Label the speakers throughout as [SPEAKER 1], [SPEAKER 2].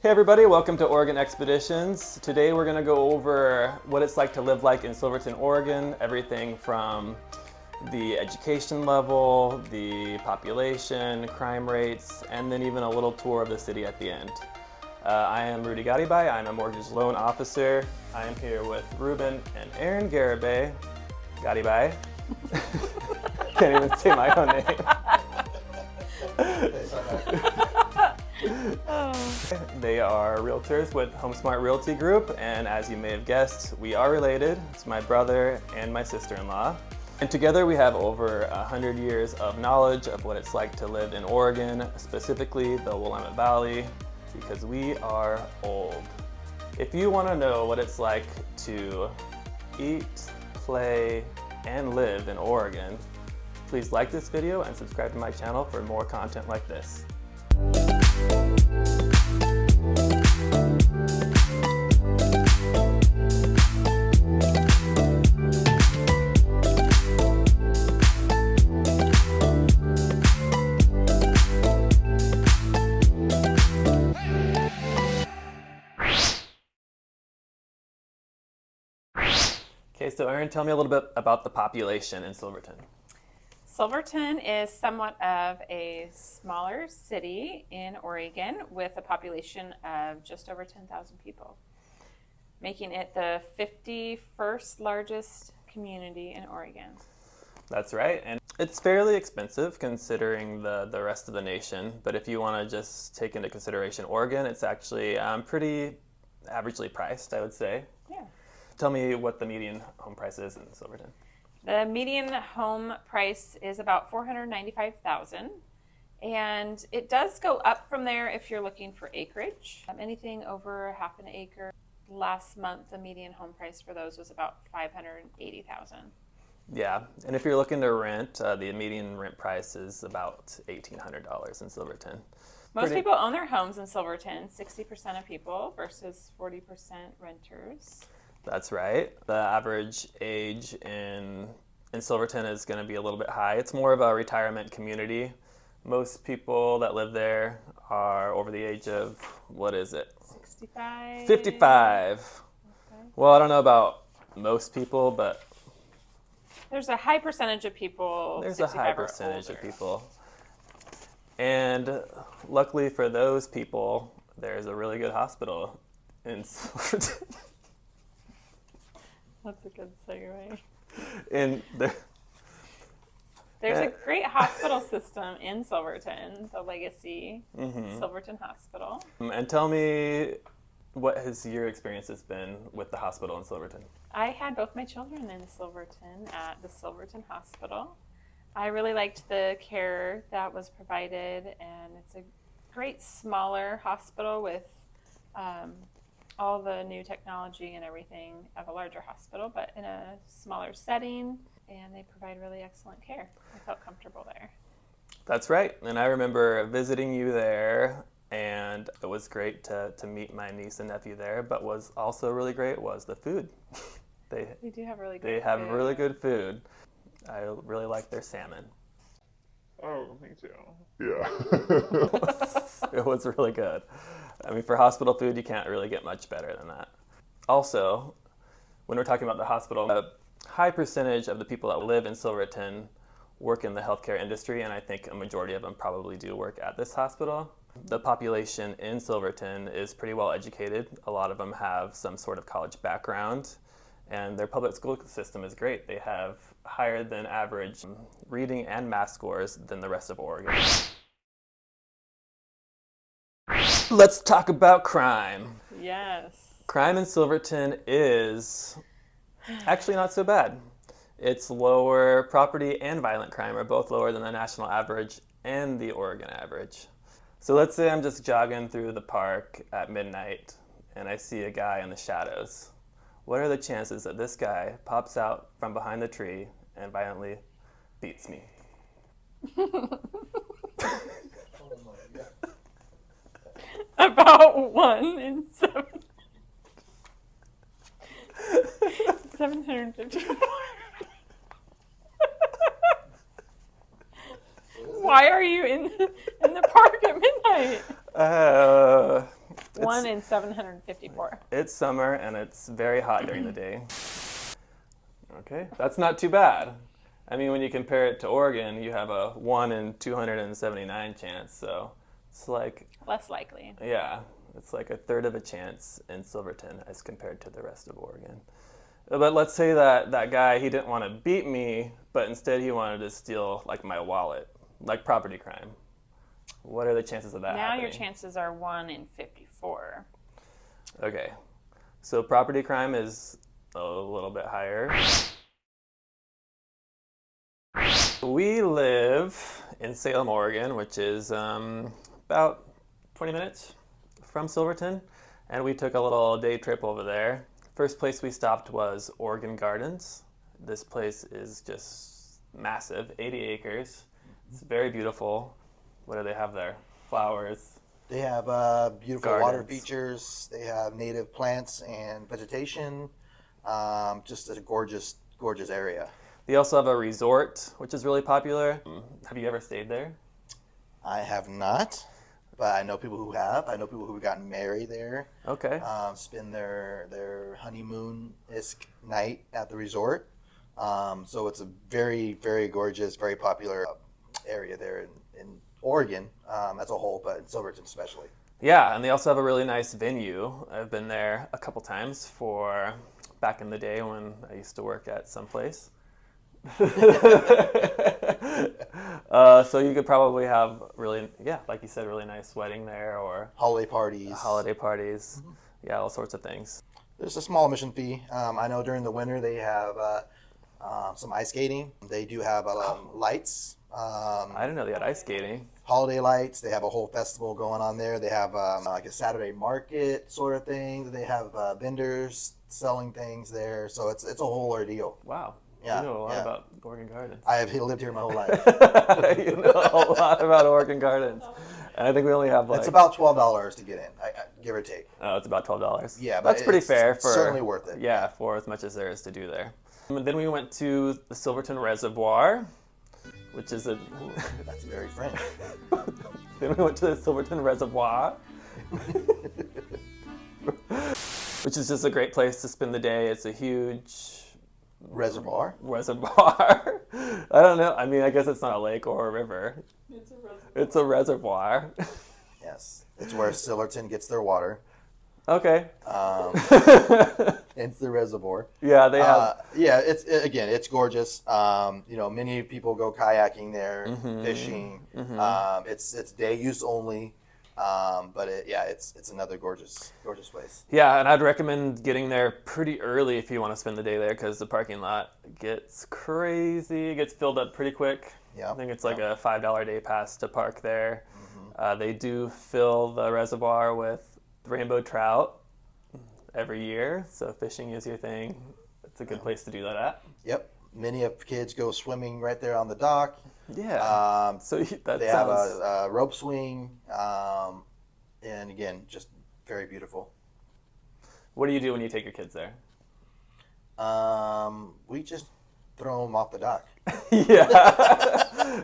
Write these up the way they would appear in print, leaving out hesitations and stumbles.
[SPEAKER 1] Hey everybody, welcome to Oregon Expeditions. Today we're going to go over what it's like to live like in Silverton, Oregon, everything from the education level, the population, crime rates, and then even a little tour of the city at the end. I am Rudy Garibay. I'm a mortgage loan officer. I am here with Ruben and Aaron Garibay. Garibay. Can't even say my own name. They are realtors with HomeSmart Realty Group, and as you may have guessed, we are related. It's my brother and my sister-in-law. And together we have over 100 years of knowledge of what it's like to live in Oregon, specifically the Willamette Valley, because we are old. If you want to know what it's like to eat, play, and live in Oregon, please like this video and subscribe to my channel for more content like this. Okay, so Aaron, tell me a little bit about the population in Silverton.
[SPEAKER 2] Silverton is somewhat of a smaller city in Oregon with a population of just over 10,000 people, making it the 51st largest community in Oregon.
[SPEAKER 1] That's right, and it's fairly expensive considering the rest of the nation, but if you want to just take into consideration Oregon, it's actually pretty averagely priced, I would say.
[SPEAKER 2] Yeah.
[SPEAKER 1] Tell me what the median home price is in Silverton.
[SPEAKER 2] The median home price is about $495,000, and it does go up from there if you're looking for acreage. Anything over half an acre. Last month, the median home price for those was about $580,000.
[SPEAKER 1] Yeah, and if you're looking to rent, the median rent price is about $1,800 in Silverton.
[SPEAKER 2] Most people own their homes in Silverton, 60% of people versus 40% renters.
[SPEAKER 1] That's right. The average age in Silverton is going to be a little bit high. It's more of a retirement community. Most people that live there are over the age of, what is it?
[SPEAKER 2] 65.
[SPEAKER 1] 55.
[SPEAKER 2] Okay.
[SPEAKER 1] Well, I don't know about most people, but
[SPEAKER 2] there's a high percentage of people.
[SPEAKER 1] There's a high percentage of people. And luckily for those people, there's a really good hospital in Silverton.
[SPEAKER 2] That's a good segue. There's a great hospital system in Silverton, the Legacy Silverton Hospital.
[SPEAKER 1] And tell me, what has your experiences been with the hospital in Silverton?
[SPEAKER 2] I had both my children in Silverton at the Silverton Hospital. I really liked the care that was provided, and it's a great smaller hospital with all the new technology and everything of a larger hospital, but in a smaller setting, and they provide really excellent care. I felt comfortable there.
[SPEAKER 1] That's right, and I remember visiting you there, and it was great to meet my niece and nephew there, but was also really great was the food. They
[SPEAKER 2] do have really good
[SPEAKER 1] They have really good food. I really like their salmon.
[SPEAKER 3] Oh, me too. Yeah.
[SPEAKER 1] It was really good. I mean, for hospital food, you can't really get much better than that. Also, when we're talking about the hospital, a high percentage of the people that live in Silverton work in the healthcare industry, and I think a majority of them probably do work at this hospital. The population in Silverton is pretty well educated. A lot of them have some sort of college background, and their public school system is great. They have higher than average reading and math scores than the rest of Oregon. Let's talk about crime.
[SPEAKER 2] Yes.
[SPEAKER 1] Crime in Silverton is actually not so bad. It's lower. Property and violent crime are both lower than the national average and the Oregon average. So let's say I'm just jogging through the park at midnight and I see a guy in the shadows. What are the chances that this guy pops out from behind the tree and violently beats me?
[SPEAKER 2] About 1 in 754. Why are you in the park at midnight? 1 in 754.
[SPEAKER 1] It's summer and it's very hot during the day. Okay, that's not too bad. I mean, when you compare it to Oregon, you have a 1 in 279 chance, so it's like...
[SPEAKER 2] Less likely.
[SPEAKER 1] Yeah, it's like a third of a chance in Silverton as compared to the rest of Oregon. But let's say that guy, he didn't want to beat me, but instead he wanted to steal like my wallet, like property crime. What are the chances of that
[SPEAKER 2] Now
[SPEAKER 1] happening?
[SPEAKER 2] your chances are 1 in 54.
[SPEAKER 1] Okay, so property crime is a little bit higher. We live in Salem, Oregon, which is about 20 minutes from Silverton, and we took a little day trip over there. First place we stopped was Oregon Gardens. This place is just massive, 80 acres. It's very beautiful. What do they have there? Flowers.
[SPEAKER 4] They have beautiful water
[SPEAKER 1] Gardens.
[SPEAKER 4] features. They have native plants and vegetation. Just a gorgeous, gorgeous area.
[SPEAKER 1] They also have a resort, which is really popular. Have you ever stayed there?
[SPEAKER 4] I have not, but I know people who have. I know people who have gotten married there.
[SPEAKER 1] Okay.
[SPEAKER 4] Spend their honeymoon-esque night at the resort. So it's a very, very gorgeous, very popular area there in Oregon as a whole, but in Silverton especially.
[SPEAKER 1] Yeah, and they also have a really nice venue. I've been there a couple times for back in the day when I used to work at some place. So you could probably have really, yeah, like you said, really nice wedding there or
[SPEAKER 4] Holiday parties.
[SPEAKER 1] holiday parties. Yeah, all sorts of things.
[SPEAKER 4] There's a small admission fee. I know during the winter they have some ice skating. They do have lights.
[SPEAKER 1] I didn't know they had ice skating.
[SPEAKER 4] Holiday lights. They have a whole festival going on there. They have like a Saturday market sort of thing. They have vendors selling things there. So it's a whole ordeal.
[SPEAKER 1] Wow.
[SPEAKER 4] Yeah,
[SPEAKER 1] You know a lot
[SPEAKER 4] yeah.
[SPEAKER 1] about Oregon Gardens.
[SPEAKER 4] I have lived here my whole life.
[SPEAKER 1] You know a lot about Oregon Gardens. And I think we only have like...
[SPEAKER 4] It's about $12 to get in, give or take.
[SPEAKER 1] Oh, it's about $12.
[SPEAKER 4] Yeah, but
[SPEAKER 1] that's pretty
[SPEAKER 4] it's
[SPEAKER 1] fair for...
[SPEAKER 4] certainly worth it.
[SPEAKER 1] Yeah, for as much as there is to do there. And then we went to the Silverton Reservoir, which is a...
[SPEAKER 4] That's very French.
[SPEAKER 1] Then we went to the Silverton Reservoir, which is just a great place to spend the day. It's a huge
[SPEAKER 4] Reservoir.
[SPEAKER 1] reservoir. I don't know. I mean, I guess it's not a lake or a river.
[SPEAKER 2] It's a reservoir.
[SPEAKER 1] It's a reservoir.
[SPEAKER 4] Yes. It's where Silverton gets their water.
[SPEAKER 1] Okay.
[SPEAKER 4] It's the reservoir.
[SPEAKER 1] Yeah, they have...
[SPEAKER 4] Yeah, it's gorgeous. Many people go kayaking there, fishing. It's day use only, but it's another gorgeous place.
[SPEAKER 1] Yeah, and I'd recommend getting there pretty early if you want to spend the day there because the parking lot gets crazy. It gets filled up pretty quick.
[SPEAKER 4] Yeah.
[SPEAKER 1] I think it's like a $5 day pass to park there. They do fill the reservoir with rainbow trout every year, so fishing is your thing. It's a good place to do that at.
[SPEAKER 4] Yep. Many of kids go swimming right there on the dock.
[SPEAKER 1] Yeah. So that
[SPEAKER 4] They
[SPEAKER 1] sounds...
[SPEAKER 4] have a rope swing, and again, just very beautiful.
[SPEAKER 1] What do you do when you take your kids there?
[SPEAKER 4] We just throw them off the dock.
[SPEAKER 1] Yeah.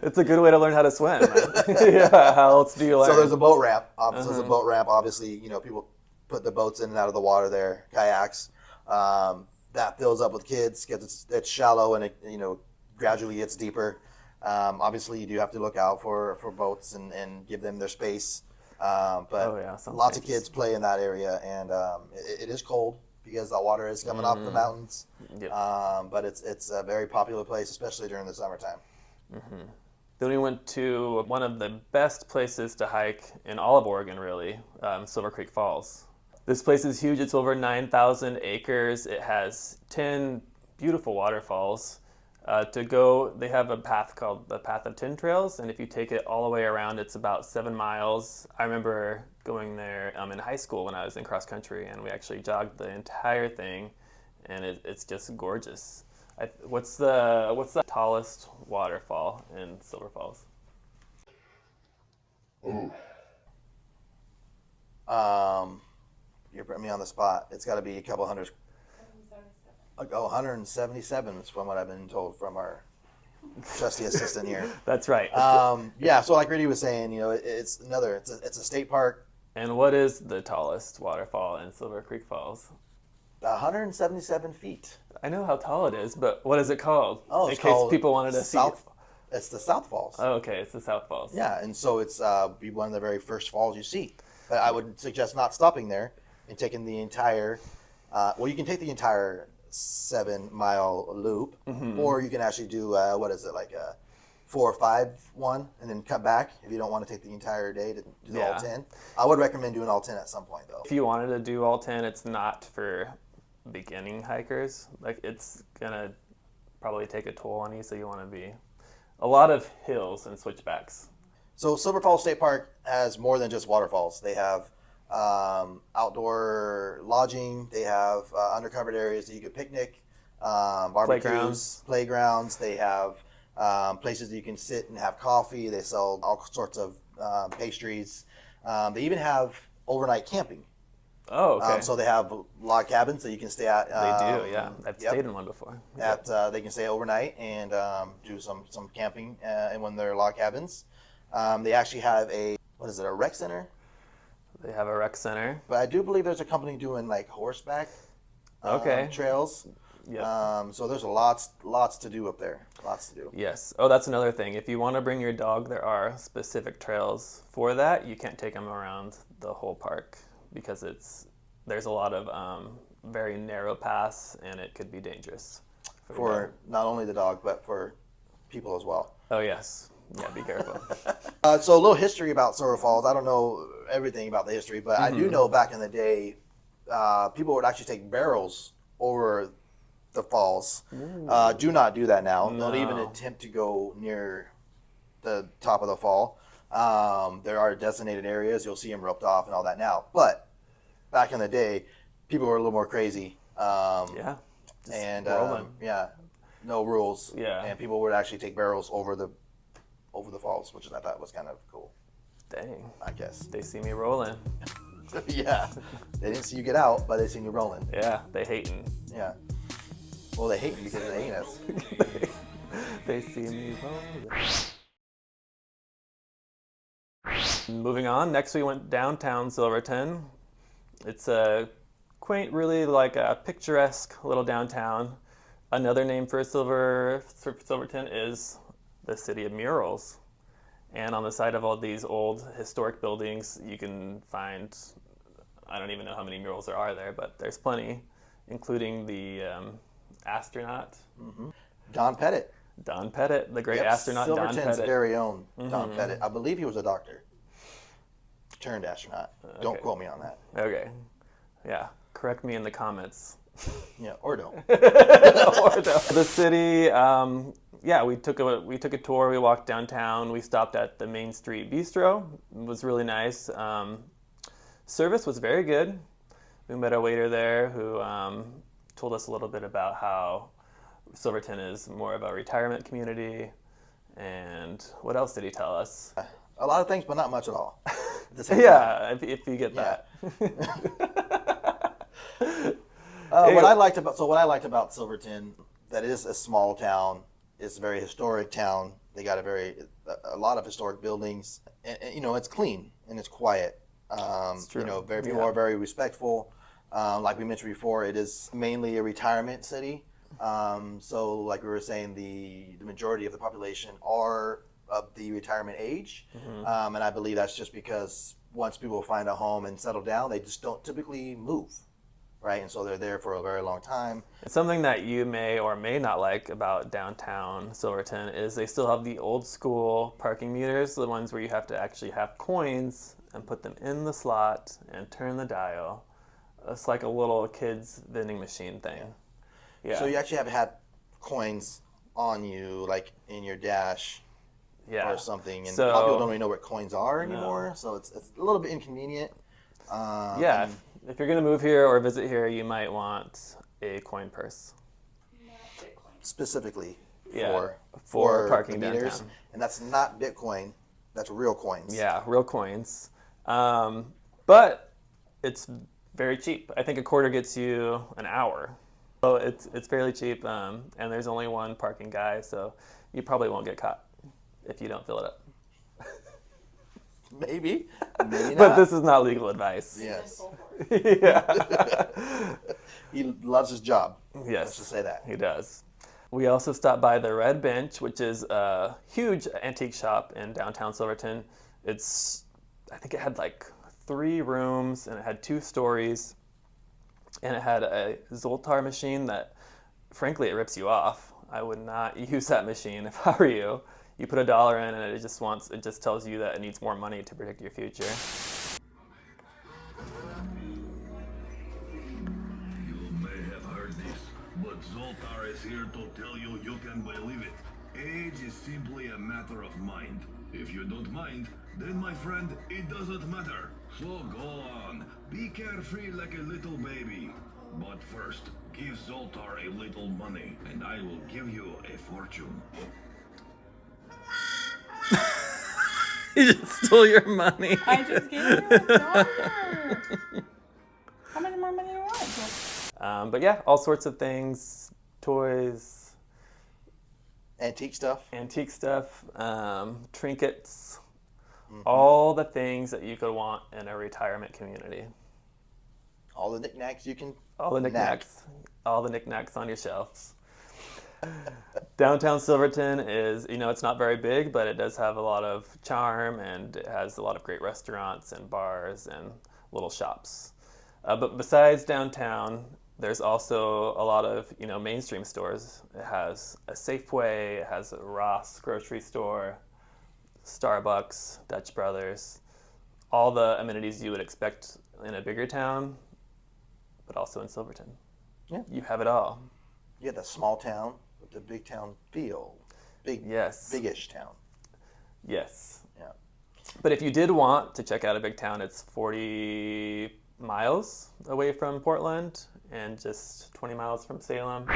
[SPEAKER 1] It's a good way to learn how to swim. Yeah. How else do you learn?
[SPEAKER 4] So there's a boat ramp. There's a boat ramp. Obviously, people put the boats in and out of the water there, kayaks. That fills up with kids because it's shallow and it gradually gets deeper. Obviously, you do have to look out for boats and give them their space. But lots of kids play in that area, and it is cold because the water is coming off the mountains.
[SPEAKER 1] Yep.
[SPEAKER 4] But it's a very popular place, especially during the summertime.
[SPEAKER 1] Then we went to one of the best places to hike in all of Oregon, really, Silver Creek Falls. This place is huge. It's over 9,000 acres. It has 10 beautiful waterfalls. To go, they have a path called the Path of 10 Trails, and if you take it all the way around, it's about 7 miles. I remember going there in high school when I was in cross country, and we actually jogged the entire thing, and it's just gorgeous. What's the tallest waterfall in Silver Falls?
[SPEAKER 3] Ooh.
[SPEAKER 4] You're putting me on the spot. It's got to be a couple hundred. 177 is from what I've been told from our trusty assistant here.
[SPEAKER 1] That's right.
[SPEAKER 4] So like Rudy was saying, it's a state park.
[SPEAKER 1] And what is the tallest waterfall in Silver Creek Falls?
[SPEAKER 4] 177 feet.
[SPEAKER 1] I know how tall it is, but what is it called?
[SPEAKER 4] Oh,
[SPEAKER 1] in
[SPEAKER 4] it's
[SPEAKER 1] case
[SPEAKER 4] called
[SPEAKER 1] people wanted to
[SPEAKER 4] South. It's the South Falls.
[SPEAKER 1] Oh, okay, it's the South Falls.
[SPEAKER 4] Yeah, and so it's be one of the very first falls you see. But I would suggest not stopping there and taking the entire. Well, you can take the entire 7-mile loop, or you can actually do what is it, like a 4 or 5 one, and then cut back if you don't want to take the entire day to do all 10. I would recommend doing all 10 at some point though.
[SPEAKER 1] If you wanted to do all 10, it's not for beginning hikers. Like, it's gonna probably take a toll on you, so you want to be a lot of hills and switchbacks.
[SPEAKER 4] So Silver Falls State Park has more than just waterfalls. They have outdoor lodging. They have undercovered areas that you could picnic, barbecues, playgrounds. They have places that you can sit and have coffee. They sell all sorts of pastries. They even have overnight camping.
[SPEAKER 1] Oh, okay.
[SPEAKER 4] So they have log cabins that you can stay at.
[SPEAKER 1] They do, yeah. I've stayed in one before.
[SPEAKER 4] They can stay overnight and do some camping in one of their log cabins. They actually have a rec center?
[SPEAKER 1] They have a rec center.
[SPEAKER 4] But I do believe there's a company doing like horseback trails.
[SPEAKER 1] Yep.
[SPEAKER 4] So there's lots to do up there. Lots to do.
[SPEAKER 1] Yes. Oh, that's another thing. If you want to bring your dog, there are specific trails for that. You can't take them around the whole park because there's a lot of very narrow paths, and it could be dangerous.
[SPEAKER 4] For not only the dog, but for people as well.
[SPEAKER 1] Oh, yes. Yeah, be careful.
[SPEAKER 4] So a little history about Silver Falls. I don't know everything about the history, but I do know back in the day, people would actually take barrels over the falls. Do not do that now.
[SPEAKER 1] No.
[SPEAKER 4] Don't even attempt to go near the top of the fall. There are designated areas. You'll see them roped off and all that now. But back in the day, people were a little more crazy.
[SPEAKER 1] Yeah.
[SPEAKER 4] And
[SPEAKER 1] rolling.
[SPEAKER 4] no rules.
[SPEAKER 1] Yeah.
[SPEAKER 4] And people would actually take barrels over the falls, which I thought was kind of cool.
[SPEAKER 1] Dang.
[SPEAKER 4] I guess.
[SPEAKER 1] They see me rolling.
[SPEAKER 4] Yeah. They didn't see you get out, but they seen you rolling.
[SPEAKER 1] Yeah, they hating.
[SPEAKER 4] Yeah. Well, they hate you because they hate us.
[SPEAKER 1] They see me rolling. Moving on, next we went downtown Silverton. It's a quaint, really like a picturesque little downtown. Another name for Silverton is the city of murals. And on the side of all these old historic buildings, you can find, I don't even know how many murals there are there, but there's plenty, including the astronaut.
[SPEAKER 4] Don Pettit.
[SPEAKER 1] Don Pettit, the great astronaut Don Pettit.
[SPEAKER 4] Silverton's very own Don Pettit. I believe he was a doctor. Turned astronaut. Don't quote me on that.
[SPEAKER 1] Okay. Yeah. Correct me in the comments.
[SPEAKER 4] Yeah, or don't.
[SPEAKER 1] The city, we took a tour. We walked downtown. We stopped at the Main Street Bistro. It was really nice. Service was very good. We met a waiter there who told us a little bit about how Silverton is more of a retirement community. And what else did he tell us?
[SPEAKER 4] A lot of things, but not much at all.
[SPEAKER 1] Yeah, if you get that.
[SPEAKER 4] What I liked about Silverton, that it is a small town. It's a very historic town. They got a lot of historic buildings, and it's clean and it's quiet.
[SPEAKER 1] It's true.
[SPEAKER 4] People are very respectful. Like we mentioned before, it is mainly a retirement city. So like we were saying, the majority of the population are of the retirement age. And I believe that's just because once people find a home and settle down, they just don't typically move, right? And so they're there for a very long time.
[SPEAKER 1] It's something that you may or may not like about downtown Silverton is they still have the old school parking meters, the ones where you have to actually have coins and put them in the slot and turn the dial. It's like a little kid's vending machine thing. Yeah.
[SPEAKER 4] So you actually have to have coins on you, like in your dash. Or something, and a lot of people don't really know what coins are anymore, so it's a little bit inconvenient.
[SPEAKER 1] If you're gonna move here or visit here, you might want a coin purse.
[SPEAKER 4] Specifically
[SPEAKER 1] for parking
[SPEAKER 4] meters,
[SPEAKER 1] downtown.
[SPEAKER 4] And that's not Bitcoin, that's real coins.
[SPEAKER 1] Yeah, real coins. But it's very cheap. I think a quarter gets you an hour. So it's fairly cheap, and there's only one parking guy, so you probably won't get caught if you don't fill it up.
[SPEAKER 4] Maybe not.
[SPEAKER 1] But this is not legal advice.
[SPEAKER 4] Yes.
[SPEAKER 1] Yeah.
[SPEAKER 4] He loves his job.
[SPEAKER 1] Yes.
[SPEAKER 4] Let's just say that.
[SPEAKER 1] He does. We also stopped by the Red Bench, which is a huge antique shop in downtown Silverton. I think it had like 3 rooms and it had 2 stories. And it had a Zoltar machine that, frankly, it rips you off. I would not use that machine if I were you. You put $1 in and it just tells you that it needs more money to predict your future.
[SPEAKER 5] You may have heard this, but Zoltar is here to tell you you can believe it. Age is simply a matter of mind. If you don't mind, then my friend, it doesn't matter. So go on, be carefree like a little baby. But first, give Zoltar a little money, and I will give you a fortune.
[SPEAKER 1] He just stole your money.
[SPEAKER 2] I just gave you $1. How much more money do you want?
[SPEAKER 1] But yeah, all sorts of things, toys,
[SPEAKER 4] Antique stuff.
[SPEAKER 1] Trinkets, all the things that you could want in a retirement community.
[SPEAKER 4] All the knickknacks you can.
[SPEAKER 1] All the knickknacks on your shelves. Downtown Silverton is, it's not very big, but it does have a lot of charm, and it has a lot of great restaurants and bars and little shops. But besides downtown, there's also a lot of, mainstream stores. It has a Safeway, it has a Ross grocery store, Starbucks, Dutch Brothers, all the amenities you would expect in a bigger town, but also in Silverton.
[SPEAKER 4] Yeah.
[SPEAKER 1] You have it all.
[SPEAKER 4] You have the small town with the big town feel.
[SPEAKER 1] Yes.
[SPEAKER 4] Big-ish town.
[SPEAKER 1] Yes.
[SPEAKER 4] Yeah.
[SPEAKER 1] But if you did want to check out a big town, it's 40 miles away from Portland and just 20 miles from Salem.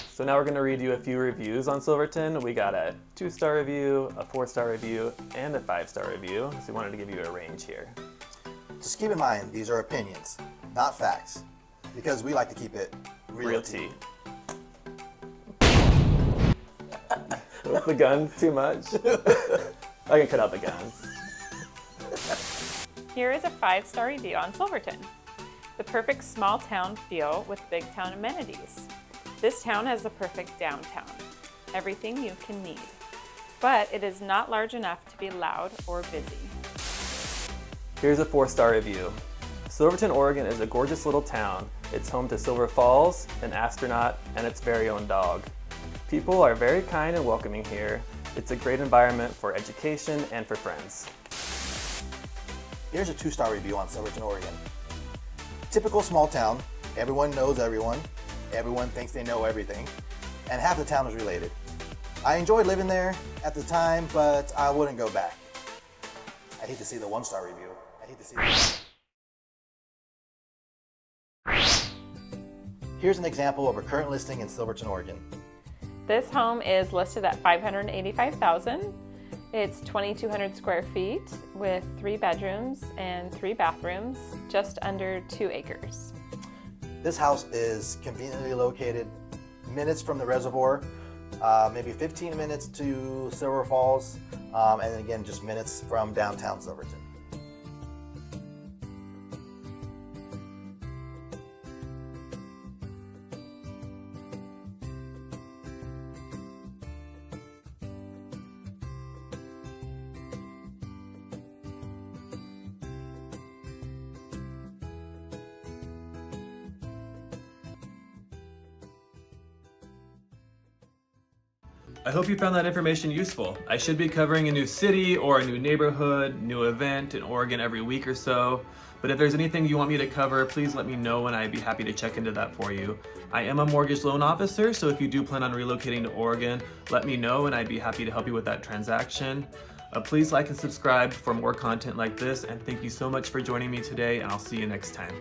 [SPEAKER 1] So now we're going to read you a few reviews on Silverton. We got a 2-star review, a 4-star review, and a 5-star review. So we wanted to give you a range here.
[SPEAKER 4] Just keep in mind, these are opinions, not facts, because we like to keep it real tea.
[SPEAKER 1] Was the guns too much? I can cut out the guns.
[SPEAKER 2] Here is a 5-star review on Silverton. The perfect small town feel with big town amenities. This town has the perfect downtown. Everything you can need. But it is not large enough to be loud or busy.
[SPEAKER 1] Here's a 4-star review. Silverton, Oregon is a gorgeous little town. It's home to Silver Falls, an astronaut, and its very own dog. People are very kind and welcoming here. It's a great environment for education and for friends.
[SPEAKER 4] Here's a 2-star review on Silverton, Oregon. Typical small town, everyone knows everyone, everyone thinks they know everything, and half the town is related. I enjoyed living there at the time, but I wouldn't go back. I hate to see the 1-star review. I hate to see that. Here's an example of a current listing in Silverton, Oregon.
[SPEAKER 2] This home is listed at $585,000. It's 2,200 square feet with 3 bedrooms and 3 bathrooms, just under 2 acres.
[SPEAKER 4] This house is conveniently located minutes from the reservoir, maybe 15 minutes to Silver Falls, and then again, just minutes from downtown Silverton.
[SPEAKER 1] I hope you found that information useful. I should be covering a new city or a new neighborhood, new event in Oregon every week or so. But if there's anything you want me to cover, please let me know and I'd be happy to check into that for you. I am a mortgage loan officer, so if you do plan on relocating to Oregon, let me know and I'd be happy to help you with that transaction. Please like and subscribe for more content like this, and thank you so much for joining me today, and I'll see you next time.